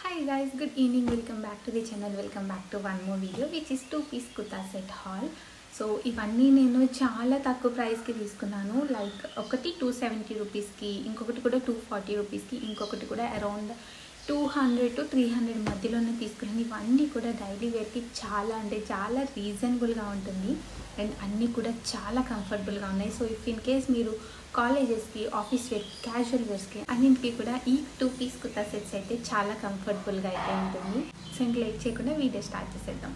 Hi guys, good evening. Welcome back to the channel. Welcome back to one more video which is 2-piece kurta set haul. So ఇవన్నీ నేను చాలా తక్కువ ప్రైస్కి తీసుకున్నాను. Like ఒకటి 270 రూపీస్కి, ఇంకొకటి కూడా 240 రూపీస్కి, ఇంకొకటి కూడా అరౌండ్ 200 to 300 మధ్యలోనే తీసుకున్నాను. ఇవన్నీ కూడా డైలీ వేర్కి చాలా రీజనబుల్గా ఉంటుంది అండ్ అన్నీ కూడా చాలా కంఫర్టబుల్గా ఉన్నాయి. సో ఇఫ్ ఇన్ కేస్ మీరు కాలేజెస్కి, ఆఫీస్ వేర్, క్యాజువల్ వేర్స్కి అన్నింటికి కూడా ఈ 2-piece కుర్తా సెట్స్ అయితే చాలా కంఫర్టబుల్గా అయితే ఉంటుంది. సో ఇంక లేట్ చేయకుండా వీడియో స్టార్ట్ చేసేద్దాం.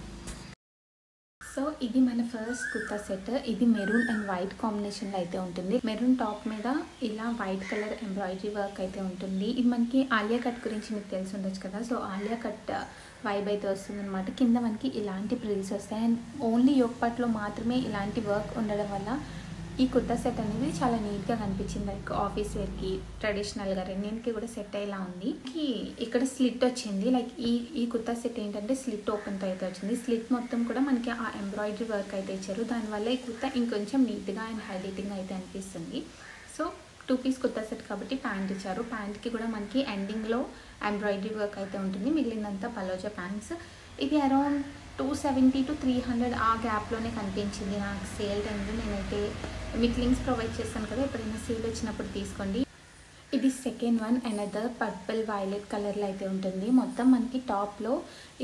సో ఇది మన ఫస్ట్ కుర్తా సెట్. ఇది మెరూన్ అండ్ వైట్ కాంబినేషన్లో అయితే ఉంటుంది. మెరూన్ టాప్ మీద ఇలా వైట్ కలర్ ఎంబ్రాయిడరీ వర్క్ అయితే ఉంటుంది. ఇది మనకి ఆలియా కట్ గురించి మీకు తెలిసి ఉండొచ్చు కదా. సో ఆలియా కట్ వైబ్ అయితే వస్తుంది అనమాట. కింద మనకి ఇలాంటి ప్రిల్స్ వస్తాయి అండ్ ఓన్లీ యోక్ పార్ట్లో మాత్రమే ఇలాంటి వర్క్ ఉండడం వల్ల ఈ కుర్తా సెట్ అనేది చాలా నీట్గా కనిపించింది. లైక్ ఆఫీస్ వేర్కి, ట్రెడిషనల్గా రెండింటికి కూడా సెట్ అయ్యేలా ఉంది. ఇక్కడ స్లిట్ వచ్చింది. లైక్ ఈ కుర్తా సెట్ ఏంటంటే స్లిట్ ఓపెన్తో అయితే వచ్చింది. స్లిట్ మొత్తం కూడా మనకి ఆ ఎంబ్రాయిడరీ వర్క్ అయితే ఇచ్చారు. దానివల్ల ఈ కుర్తా ఇంకొంచెం నీట్గా అండ్ హైలైటింగ్గా అయితే అనిపిస్తుంది. సో 2-piece కుర్తా సెట్ కాబట్టి ప్యాంట్ ఇచ్చారు. ప్యాంట్కి కూడా మనకి ఎండింగ్లో ఎంబ్రాయిడరీ వర్క్ అయితే ఉంటుంది. మిగిలినంతా పలోజా ప్యాంట్స్. ఇది అరౌండ్ 270 to 300 ఆ గ్యాప్లోనే కనిపించింది నాకు సేల్ టైంలో. నేనైతే మీకు లింక్స్ ప్రొవైడ్ చేస్తాను కదా, ఎప్పుడైనా సేల్ వచ్చినప్పుడు తీసుకోండి. ఇది second one. Another purple violet కలర్లో అయితే ఉంటుంది. మొత్తం మనకి టాప్లో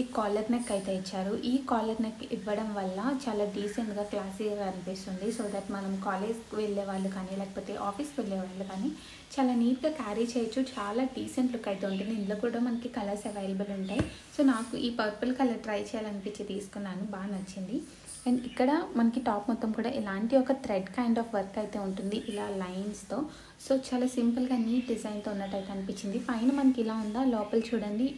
ఈ కాలర్ నెక్ అయితే ఇచ్చారు. ఈ కాలర్ నెక్ ఇవ్వడం వల్ల చాలా డీసెంట్గా, క్లాసీగా అనిపిస్తుంది. సో దట్ మనం కాలేజ్కి వెళ్ళే వాళ్ళు కానీ, లేకపోతే ఆఫీస్కి వెళ్ళే వాళ్ళు కానీ చాలా నీట్గా క్యారీ చేయొచ్చు. చాలా డీసెంట్ లుక్ అయితే ఉంటుంది. ఇందులో కూడా మనకి కలర్స్ అవైలబుల్ ఉంటాయి. సో నాకు ఈ పర్పుల్ కలర్ ట్రై చేయాలనిపించి తీసుకున్నాను. బాగా నచ్చింది. అండ్ ఇక్కడ మనకి టాప్ మొత్తం కూడా ఇలాంటి ఒక థ్రెడ్ కైండ్ ఆఫ్ వర్క్ అయితే ఉంటుంది, ఇలా లైన్స్తో. సో చాలా సింపుల్గా నీట్ డిజైన్తో ఉన్నట్టు అయితే అనిపించింది. పైన మనకి ఇలా ఉందా, లోపల చూడండి.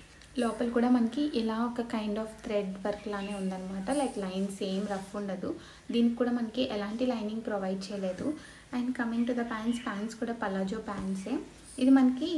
లోపల కూడా మనకి ఇలా ఒక కైండ్ ఆఫ్ థ్రెడ్ వర్క్ లానే ఉందన్నమాట. లైక్ లైన్స్ ఏం రఫ్ ఉండదు. దీనికి కూడా మనకి ఎలాంటి లైనింగ్ ప్రొవైడ్ చేయలేదు. And coming to the pants కూడా పలాజో ప్యాంట్సే. ఇది మనకి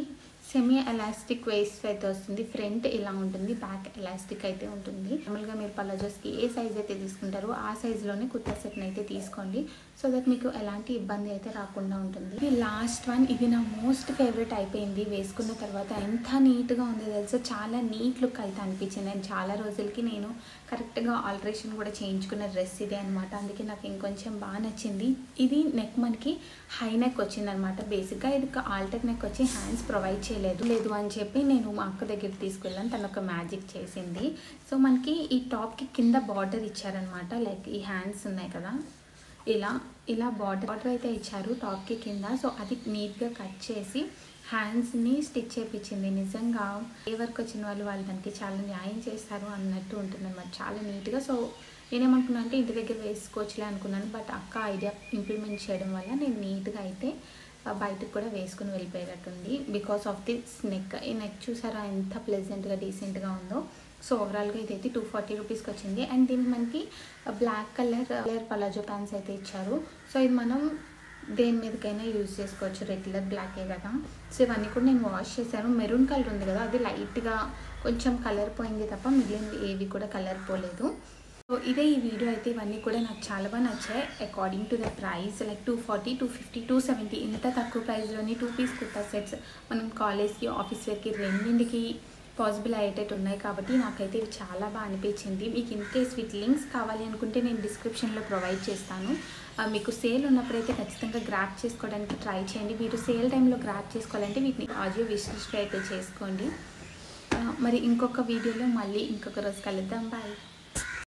సెమీ ఎలాస్టిక్ వేస్ట్ అయితే వస్తుంది. ఫ్రంట్ ఇలా ఉంటుంది, బ్యాక్ ఎలాస్టిక్ అయితే ఉంటుంది. నార్మల్గా మీరు పలాజోస్కి ఏ సైజ్ అయితే తీసుకుంటారో ఆ సైజులోనే కుర్తా సెట్ని అయితే తీసుకోండి. సో దట్ మీకు ఎలాంటి ఇబ్బంది అయితే రాకుండా ఉంటుంది. ఇది లాస్ట్ వన్. ఇది నా మోస్ట్ ఫేవరెట్ అయిపోయింది. వేసుకున్న తర్వాత ఎంత నీట్గా ఉందో తెలుసా. చాలా నీట్ లుక్ అయితే అనిపించింది. అండ్ చాలా రోజులకి నేను కరెక్ట్గా ఆల్టరేషన్ కూడా చేయించుకున్న డ్రెస్ ఇదే అనమాట. అందుకే నాకు ఇంకొంచెం బాగా నచ్చింది. ఇది నెక్ మనకి హై నెక్ వచ్చిందనమాట. బేసిక్గా ఇది ఆల్టర్ నెక్ వచ్చి హ్యాండ్స్ ప్రొవైడ్ లేదు అని చెప్పి నేను మా అక్క దగ్గరికి తీసుకెళ్ళాను. తను ఒక మ్యాజిక్ చేసింది. సో మనకి ఈ టాప్కి కింద బార్డర్ ఇచ్చారనమాట. లైక్ ఈ హ్యాండ్స్ ఉన్నాయి కదా, ఇలా బార్డర్ అయితే ఇచ్చారు టాప్కి కింద. సో అది నీట్గా కట్ చేసి హ్యాండ్స్ని స్టిచ్ చేయించింది. నిజంగా ఏ వర్క్ వచ్చిన వాళ్ళు దానికి చాలా న్యాయం చేస్తారు అన్నట్టు ఉంటుంది అనమాట. చాలా నీట్గా. సో నేనేమనుకున్నాను అంటే ఇంటి దగ్గర వేసుకోవచ్చులే అనుకున్నాను. బట్ అక్క ఐడియా ఇంప్లిమెంట్ చేయడం వల్ల నేను నీట్గా అయితే బయటకు కూడా వేసుకుని వెళ్ళిపోయేటట్టుంది. Because of this neck. ఈ నెక్ చూసారా ఎంత ప్లెజెంట్గా, డీసెంట్గా ఉందో. సో ఓవరాల్గా ఇదైతే 240 రూపీస్కి వచ్చింది. అండ్ దీనికి మనకి బ్లాక్ కలర్ పలాజో ప్యాంట్స్ అయితే ఇచ్చారు. సో ఇది మనం దేని మీదకైనా యూజ్ చేసుకోవచ్చు. రెగ్యులర్ బ్లాకే కదా. సో ఇవన్నీ కూడా నేను వాష్ చేశాను. మెరూన్ కలర్ ఉంది కదా, అది లైట్గా కొంచెం కలర్ పోయింది తప్ప మిగిలినవి ఏవి కూడా కలర్ పోలేదు. సో ఇదే ఈ వీడియో అయితే. ఇవన్నీ కూడా నాకు చాలా బాగా నచ్చాయి. According to the price like 240, 250, 270 ఇంత తక్కువ ప్రైస్లోని 2-piece కుర్తా సెట్స్ మనం కాలేజ్కి, ఆఫీస్ వేర్కి రెండింటికి పాసిబుల్ అయ్యేటట్టు ఉన్నాయి. కాబట్టి నాకైతే ఇవి చాలా బాగా అనిపించింది. మీకు ఇన్ కేస్ వీటి లింక్స్ కావాలి అనుకుంటే నేను డిస్క్రిప్షన్లో ప్రొవైడ్ చేస్తాను. మీకు సేల్ ఉన్నప్పుడైతే ఖచ్చితంగా గ్రాప్ చేసుకోవడానికి ట్రై చేయండి. మీరు సేల్ టైంలో గ్రాప్ చేసుకోవాలంటే వీటిని ఆజియో విష్ లిస్ట్ అయితే చేసుకోండి. మరి ఇంకొక వీడియోలో మళ్ళీ ఇంకొక రోజు కలుద్దాం. బాయ్.